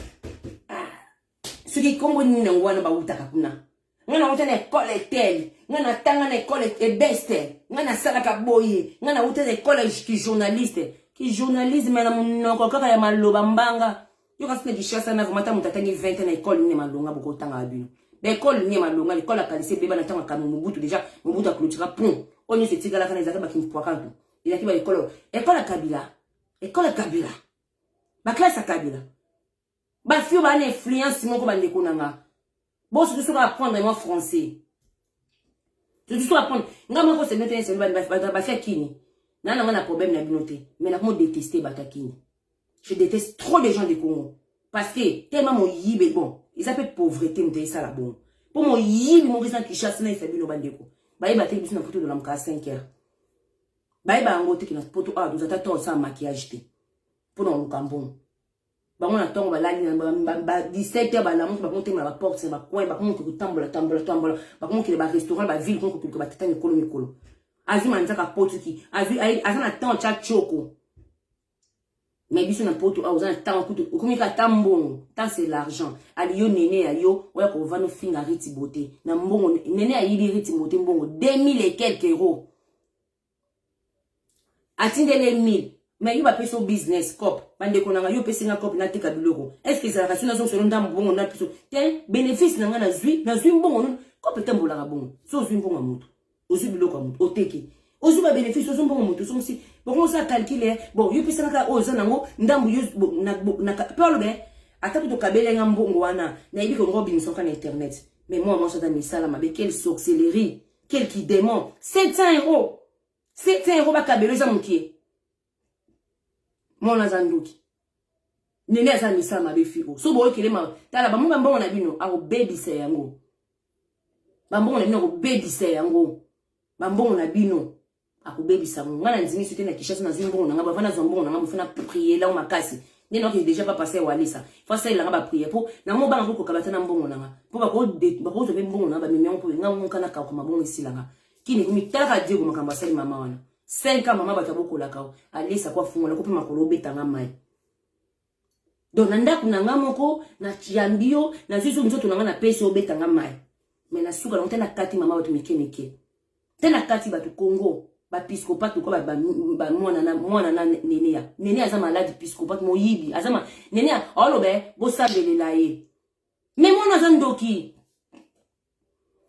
suki kombo ni na ngwana ba uta kapuna. Ngana uta na école tel, ngana tanga na école e beste, ngana sala ka boye, ngana uta na école ki journaliste, ki journalisme na munoko kaka ya maloba mbanga. Yo ka sene di chassa na vomata mutatangi 20 na école ni malonga boko tanga abino. Ba école ni malonga, l'école a kalise beba na tanga kama mubutu déjà, mubutu a clôtura pont. On y se tika la kana izaka ba kimpoakantu. Il a ki ba école a Kabila. École a Kabila. Ba classe a Kabila. Ba fio ba na influence moko ba ndeko nanga. Bon, je dois apprendre moi français. Je dois apprendre. Nga moi c'est noter c'est ba faire kini. Na na problème na binoté. Mais na comment détester batakini. Je déteste trop les gens du Congo parce que tellement mon yibé bon, ils appellent pauvreté m'te ça la bon. Pour mon yibé mon résident qui chasse na il fait bino bandeko. Ba y baté biso na photo de la mka 5 heures. Ba y ba ngote ki na photo ah nous attendons ça maquillage té. Pour dans le cambon. Ba on attend ba la ba 17h ba la monte ba monter ma porte c'est ba coin ba monte ko tambola ba monte ke ba restaurant ba ville ko ba tata mikolo azima nzaka poto ki azana temps cha choko mais biso na poto a ozana temps kutu okomika tambongo tant c'est l'argent ali yo nene ayo oya ko vano finga riti beauté na mbongo nene ayi riti beauté mbongo 2000 et quelques euros atindele 1000. Mais il va payer son business cop. Bande konanga yo pesi nga cop na tika biloko. Est-ce que ça rassure na son ndam bongo na piso. Tiens, bénéfice na nga na zui bongo non. Cop tembola ga bongo. So zui bongo mutu. Ozu biloko mutu. Oteke. Ozu ba bénéfice ozu bongo mutu. So si bon ça calculer. Bon, yo pesi nga oza nango ndambu yo na parle bien. Ata to kabele nga mbongo wana. Na ibi ko ngobini so kan internet. Mais moi ça dans mes salles ma quelle sorcellerie. Quel qui démon. 700 euros. 700 euros ba kabelo za mukie. Mon azanduki nene azani sama be fiko so boyo kelema tala ba munga mbongo na bino ako baby say yango ba mbongo na bino ko baby say yango ba mbongo na bino ako baby sa ngana nzini sute na kishasa na zimbongo na ngaba vana zombongo na ngaba fana prier la o makasi nene ok déjà pas passé walisa fa ça la ngaba prier po na mo bana ko kabata na mbongo na nga po ba ko zo be mbongo na ba meme po nga mo kana ka ko mabongo isilanga kini kumi taka diego makamba sali mama wana 5 ans maman bataboko la kao alisa kwa fungola kopi makolo betanga mai donc nanda kunanga moko na chiambio na zizo nzoto nanga na pesi obetanga mai mais na suka na tena kati mama batu mikeneke tena kati batu Congo ba piscopate ko ba mwana na nene aza malade piscopate moyibi azama nene olobe bo sabelela ye mais mwana zandoki.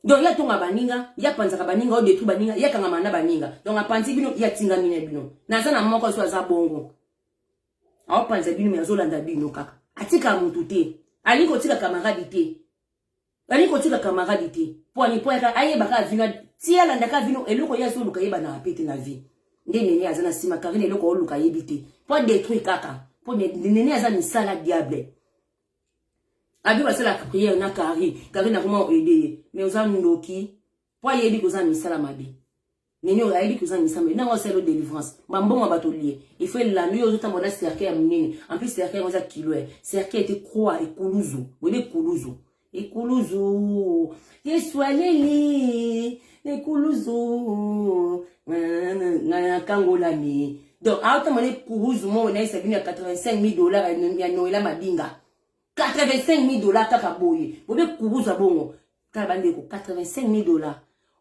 Donc ya tonga baninga, ya panzaka baninga o détruit baninga, ya kanga manda baninga. Donc apanzi bino ya tinga mine bino. Na za na moko so za bongo. A panza bino me azolanda bino kaka. Atika mutu te. Ali ko tika camarade te. Ali ko tika camarade te. Po ni po ya aye baka vino tia landa ka vino eloko ya so luka yeba na apete na vie. Nde nene azana sima karine eloko o luka yebite. Po détruire kaka. Po nene azana sala diable. Abi ba la prière na Karine na comment aider mais oza ndoki po yebi ko za misala mabi nene o yebi ko za misala na ngo selo délivrance mbongo ba to lié il faut la nuit ozo tambona cercle ya mnene en plus cercle oza kilo cercle était croix et kuluzu wele kuluzu yeswaleli ne kuluzu na kangola mi donc autant mané kuluzu mo na isa bini $85,000 ya Noëlla madinga $85,000 kaka boye bobe kubuza bongo kala bandeko $85,000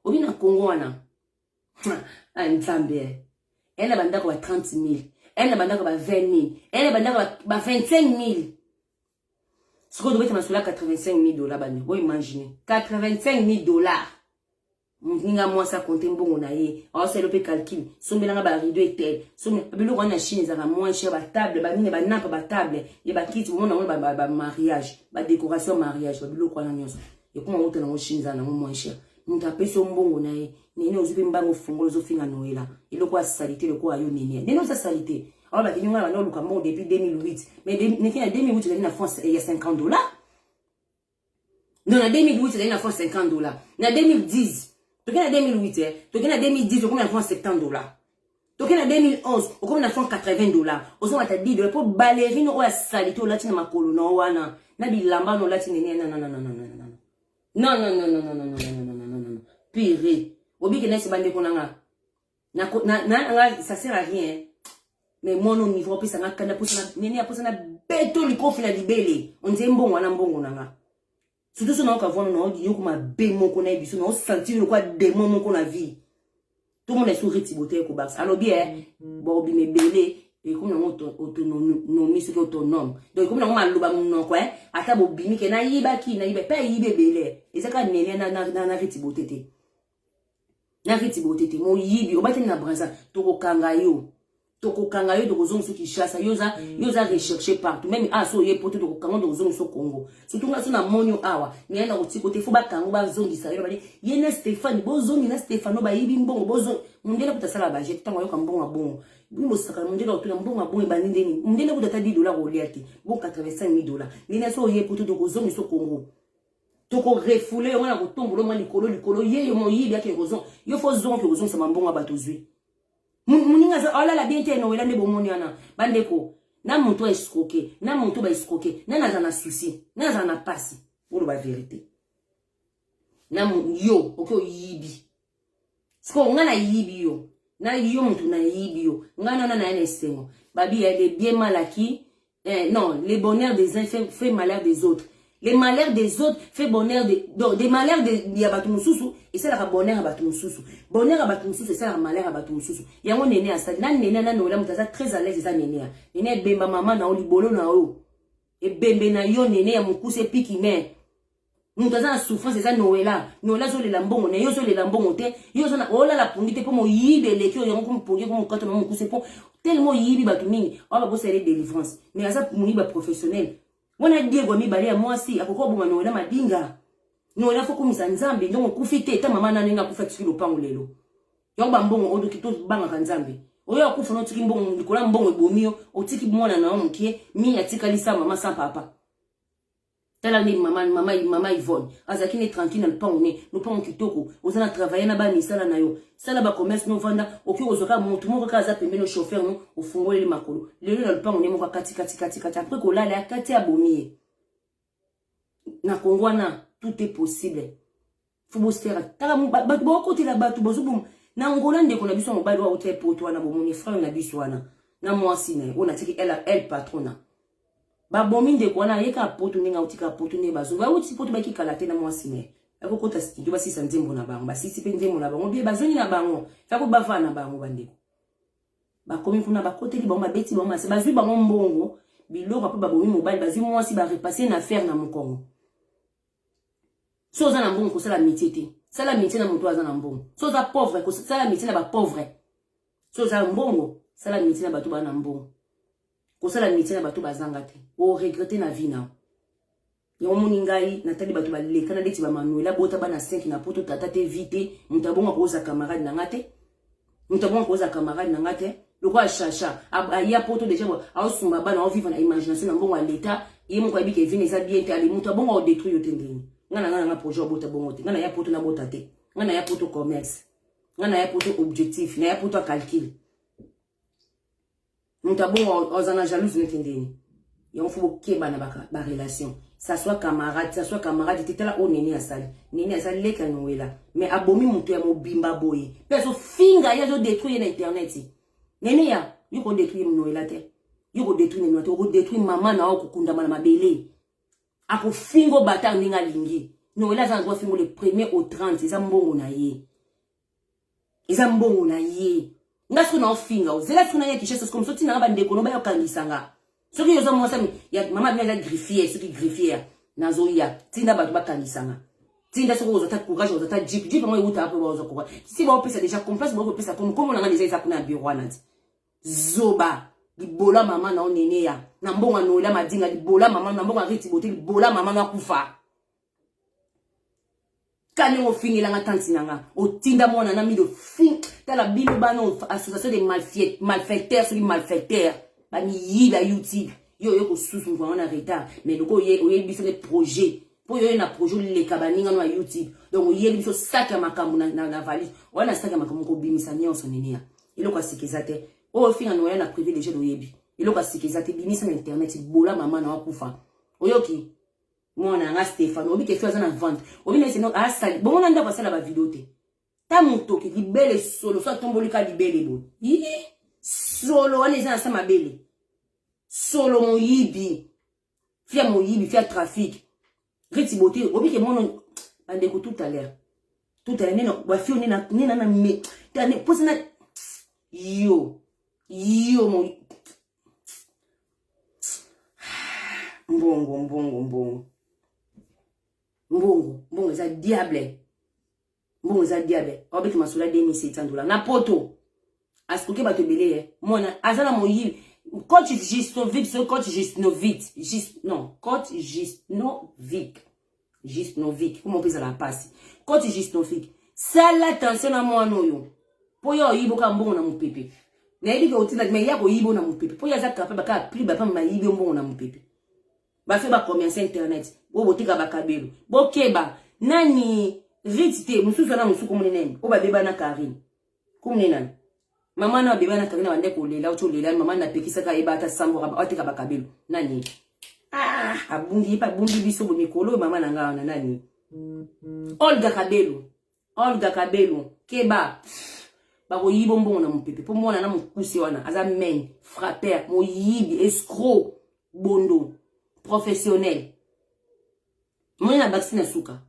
obina Congo wana nzambe ela bandako wa 30,000 elle n'a pas 20 000, elle n'a pas 25 000. Ce qu'on doit être 85 000 $, vous imaginez. 85 000 $. Ninga moi ça compte bon na ye. Alors c'est le peu calcul. Sombe na ba rideau et tel. Sombe belo na Chine ça va moins cher ba table, ba mine ba nappe ba table. Et ba kit mon na ba mariage, ba décoration mariage, ba belo na nyonso. Et comment on na Chine ça na moins cher. Nous appelle son bon na ye. Nene ozupe mbango fungolo zo finga noela. Et le quoi salité le quoi yo nene. Nene ça salité. Alors ba kinga na luka bon depuis 2008. Mais nene en 2008 il a France il y a $50. Non en 2008 il a France $50. En 2010 tu en 2008, tu en 2010, on a fait $70. Tu en 2011, on a fait $80. On a dit de pour ballerine ou à salite au latin ma colonne ou ana. Na bi lamba no latin non. Pire. Obi que n'est-ce bande konanga. Na ça sert à rien. Mais mon niveau puis ça na kana pour ça nene a pour ça na beto li kofi na libele. On dit mbongo na mbongo nanga. Surtout si on a vu comme un bémon qu'on a vu, on a senti le quoi démon qu'on a vu. Tout le monde est sur Retiboté au Bax. Alors bien, bon, bien belé et comme on autonomie sur autonome. Donc comme on a le bam non quoi, à ta bobini que na yiba qui na yiba pas yiba belé. Et ça quand nene na Retiboté. Na Retiboté, mon yibi, on va tenir na brasa, toko kangayo. Toko kangayo de kozong qui chasse yoza recherché partout même so ye poto de kango de kozong so Congo surtout nga so na monyo awa ni enda ko tikote fo ba kango ba zongi sa yo ba yena Stéphane bozongi na Stéphano ba yibi mbongo bozong mundela kutasala ba jet tango yo ka mbongo bongo bimbo saka mundela otula mbongo bongo ba ndeni mundela kutata $10 ko liati bon $85 000 ni na so ye poto de kozong so Congo toko refoulé on a ko tombolo mo likolo ye yo mo yibi ake kozong yo fo zongi kozong sa mbongo ba tozui Muninga za ala la biente no wela ndebo moniana bandeko na monto escroquer na monto ba escroquer na na souci na na passe pour la vérité na yo oko yibi sko ngana yibi yo na yo monto na yibi yo ngana na esengo babi il est bien malaki non les bonheurs des uns fait malheur des autres. Les malheurs des autres fait bonheur des malheurs de Yabatumususu et c'est la bonheur à Batumususu. Bonheur à Batumususu et c'est la malheur à Batumususu. Il y a un néné à ça. Nan néné na nola mutaza très à l'aise ça néné. Néné bemba maman na olibolo na o. Et bembe na yo néné ya mukuse piki me. Mutaza souffrance ça noela. Noela zo le lambongo ne yo zo le lambongo te. Yo zo na ola la pungite po mo yibe le kyo yo ko mpungi ko mokato na mukuse po. Tellement yibi batumingi. On va bosser délivrance. Mais ça pour ba professionnel. Wana Diego mibale ya mwasi akoko buma noela madinga. Noela fo kumisa nzambe donc kufite ta mama na ninga kufa tsiki lopango lelo. Yomba mbongo odo kito banga kanzambe. Oyo akufa no tiki mbongo ndikola mbongo ebomio otiki mwana na omukie mi atika lisa mama sans papa. Tala ni mama Yvonne. Azakine tranquille na pango ne, no pango kitoko. Ozana travailler na ba ni sala na yo. Sala ba commerce no vanda, oki ozoka mutu moko kaza pembe no chauffeur no, ofungole le makolo. Lelo na pango ne moko kati après ko la kati abomier. Na kongwana tout est possible. Faut bos faire. Tala ba côté la batu bozubum. Na ngola ndeko na biso mobali wa hotel poto na bomoni frère na biso wana. Na mwasi na ona tiki elle patrona. Ba bominde ko na yeka poto ninga utika poto ne bazo ba uti poto ba kikala te na mwasi ne ako kota studio ba sisa nzembo na bango ba sisi pe nzembo na bango bie bazoni na bango fa ko bava na bango bandeko ba komi kuna ba kote li bango ba beti bango se bazui bango mbongo biloko pa ba bomi mobile bazui mwasi ba repasser na faire na mukongo so za na mbongo ko sala métier te sala métier na moto aza na mbongo so za pauvre ko sala métier na ba pauvre so za mbongo sala métier na bato ba na mbongo ko sala métier na bato bazanga te o regretter na vie na yo moningai na tali bato ba lekana deti ba manuela bota bana 5 na poto tata te vite mutabonga ko za camarade na ngate mutabonga ko za camarade na ngate loko a chacha ya poto déjà a osumba bana o vivre na imagination na mbongo a l'état yemo ko bike vine za bien te ali mutabonga o détruire tendeni ngana projet bota bongo te ngana ya poto na bota te ngana ya poto commerce ngana ya poto objectif na ya poto calcul. Nous avons en jalouse n'entendez. Et on faut qu'il y ait une relation. Ça soit camarade, c'était là où Néné a sali. Néné a sali les canouela. Mais abomi mon tour mon bimba boy. Parce que finga ya zo détruire l'internet. Néné ya, yo ko détruire mon noela te. Yo ko détruire mon noela, ko détruire maman na okukunda mana mabele. Ako fingo bata ninga lingi. Noela za doit fingo le 1er au 30, c'est ça mbongo na ye. Eza mbongo na ye. Nga siko na ofinga o. Zela siko na ya kichesa comme ça tina ba ndeko no ba yokangisanga. Soki yozo mo sami ya mama bien greffier, soki greffier nazo ya. Tinda ba kangisanga. Tinda soko ozata courage ozata jeep mo yuta apo ozo ko. Si ba opesa déjà confiance ba opesa pour comme na nga déjà kuna bureau anati. Zoba libola mama na onene ya. Na mbonga no la madinga libola mama na mbonga riti bote libola mama na kufa. Kane o fingi la tante nanga o tinda mona na mi do fin tala bino bano association de malfaiteurs sur malfaiteurs bani yi la YouTube yo ko susu ko na retard mais loko ye biso des projets pour yo na projet le kabaninga na YouTube donc ye biso saka makambo na valise wana saka makambo ko bimisa nyonso nenia iloko asikizate o finga no na privilège do yebi iloko asikizate bimisa na internet bola mama na wakufa oyoki mwana nga Stéphane obi ke faza na vente obi na sino asali bon on anda passer la vidéo te ta moto ki libele solo so tombolika libele bo yi solo on les ensemble mabele solo moyibi fia trafic reti boté obi ke mono ande ko tout à l'heure neno ba fio nena na me tane posina yo mo Mbongo za diable. Obi ki masula $2700. Na poto. Askoke ba te bele mona azala moyi coach Gisnovic, comment on peut la passe. Coach Gisnovic. Sala attention na mwana oyo. Po yo yibo ka mbongo na mupepe. Na yibi ke otina me ya ko yibo na mupepe. Po ya za kapaba ka pli ba pa ma yibo mbongo na mupepe. Ba fe ba commerce internet bo botika bakabelo bo keba nani ritite mususu na musuku munene o ba beba na Karine kumunena mama na beba na Karine bande ko lela o lela mama na pekisa ka ebata sambo ba otika bakabelo nani abungi biso bo mikolo mama na nga na nani Olga Kabelo keba ba ko yibo mbongo na mupepe po mona na mukusi wana aza men frappeur mo yibi escroc bondo professionnel. Moi na vaccine na suka.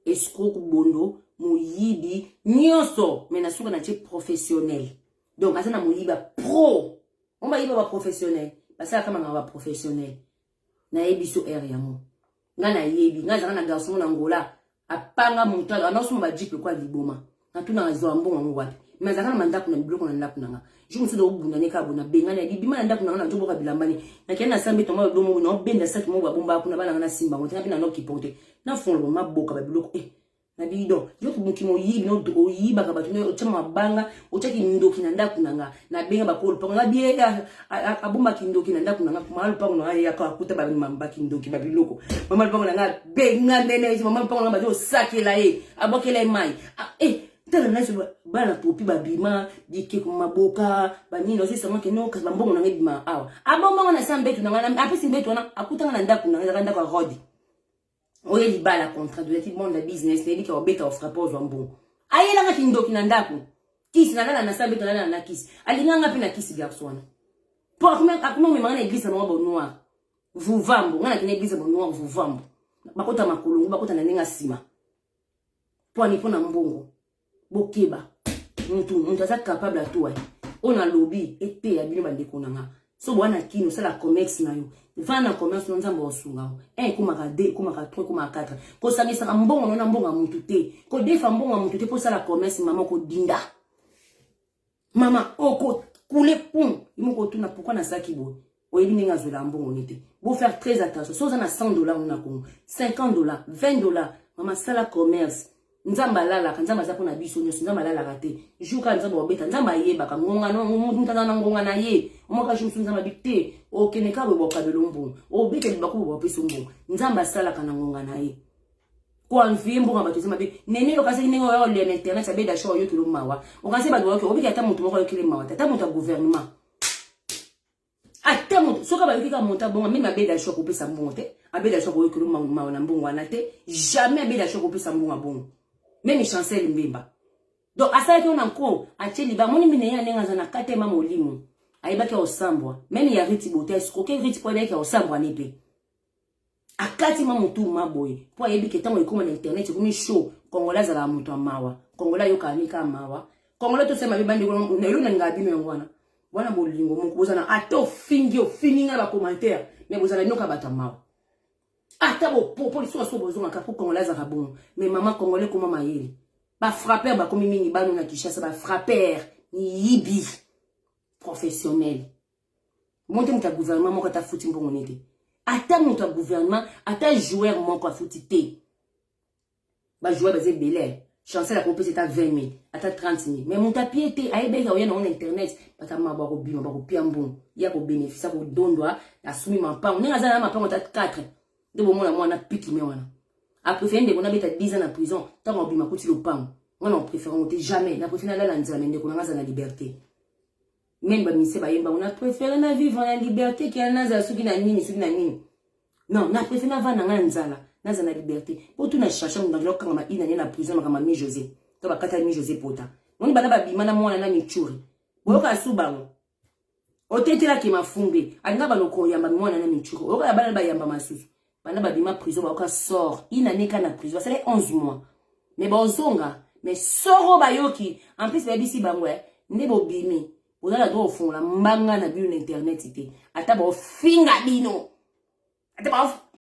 Escroc bondo moyibi nyonso mais na suka na che professionnel. Donc asa na moyiba pro. On va yiba ba professionnel. Basa kama nga ba professionnel. Na yebiso area mo. Nga na yebi, nga zana na garçon na Angola. Apanga montagne, anoso mo ba jipe kwa liboma. Na tuna ngazo mbongo ngo wapi. Mais zana mandako na bloko na ndaku nanga. Je me suis dit que je suis bien na bima ndako na njobo ka bilambani na kena sambe to ma domo no benda saki mo ba bomba kuna bana na simba mo tena no kipote na folo maboka ba biloko na bido yo ko mukimo yibi no do yiba ka batu no chama banga o chaki ndoki na ndako nanga na benga ba ko pa na bie abomba kindoki na ndako nanga kuma lupa no ya ka kuta ba mamba kindoki ba biloko mama lupa nanga benga nene mama lupa nanga ba jo sakela abokela mai tala naso bana popi babima dike ko maboka banino c'est seulement que non ka mbongo na ngibima awa abomba na sambetu na apesi mbetu na akutanga na ndaku na ndako rodi oye libala contrat de l'équipe monde business ne dike obeta offre pose mbongo ayela ngati ndoki na ndaku kisi na na sambetu na kisi alinganga pe na kisi garçon pour akuma me mangana église na bo noir vuvambo ngana kina église bo noir vuvambo bakota makolongo bakota na ninga sima pour ni pona mbongo bokeba muntu aza capable atoa on a lobby ete ya bino bande konanga so bwana kino sala commerce na yo vana commerce no nzambo osunga kuma ka 2 kuma ka 3 kuma ka 4 ko samisa mbongo na mbongo muntu te ko defa mbongo muntu te po sala commerce mama ko dinda mama oko kule pum imoko tuna pourquoi na saki bo oyebi ninga zola mbongo nete bo faire très attention so za na $100 na Congo $50 $20 mama sala commerce nzamba lala kanzamba za pona biso nyoso nzamba lala kate juka nzamba obeta nzamba yeba ka ngonga no muntu ntana ngonga na ye omoka shumsu nzamba bite okeneka bo kabelo mbongo obeke libako bo peso mbongo nzamba sala kana ngonga na ye kwa mfimbo ngaba tuzima be nene lo kasi ningo yo le internet sa be da show yo kilo mawa okase ba do obeke ata muntu moko yo kile mawa ata muntu gouvernement ata muntu soka ba yika monta bonga mimi abeda show ko pesa mbongo te abeda show ko yo kilo mawa na mbongo wana te jamais abeda show ko pesa mbongo bongo même chancel mbemba donc asala ke on encore acheli ba moni mine ya nenga zana katema molimo ayibaki osambwa même ya riti bote escroquer riti po deke osambwa nepe akati ma mutu maboye po ayebi ke tango ikoma na internet komi show kongola za la mutu mawa kongola yo kanika mawa Congolais to sema bibandi ko nelo na ngabi me ngwana. Wana bolingo moko bozana ato fingi o fininga ba commentaire mais bozana nyoka batamaw. Ata bo popo liso so bozonga ka pour Congolais za bon. Mais maman Congolais comment mayeli. Ba frapper ba komi mingi ba na Kinshasa ba frapper ni yibi professionnel. Monte muta gouvernement moko ta futi mbongo nete. Ata muta gouvernement ata joueur moko a futi te. Ba joueur ba zebele. Chancel la compétition à 20 000, à 30 000. Mais mon tapis était, à Ébé, il y a un internet, parce que ma barre au bim, ma barre au piambon, il y a un bénéfice, à don doigt, à soumis ma part, on est à ma part, on a 4. De bon, moi, on a piqué, mais on a. Après, on a 10 ans en prison, tant qu'on bim, coûte le pain. On préfère monter jamais, on a préféré aller à l'anzamende, qu'on a la liberté. Même, on a préféré vivre en liberté, qu'il y a un ceux qui n'a ni, ceux qui n'a ni. Non, on a préféré avoir un anzala. Naza na liberté. Pour tout na chercher dans le camp ina na prison kama mi José. To ba kata mi José pota. Ngoni bana ba bimana mwana na michuri. Boyoka subango. Otetela ki mafumbe. Alinga baloko yamba mwana na michuri. Oyoka bana ba yamba masusu. Bana ba bima prison ba ka sort. Ina neka na prison. Ça fait 11 mois. Mais bon zonga, mais soro bayoki. En plus ba bisi bangwe, ne bo bimi. Ozala do fond la mbanga na bi internet ite. Ata ba finga bino. Ata ba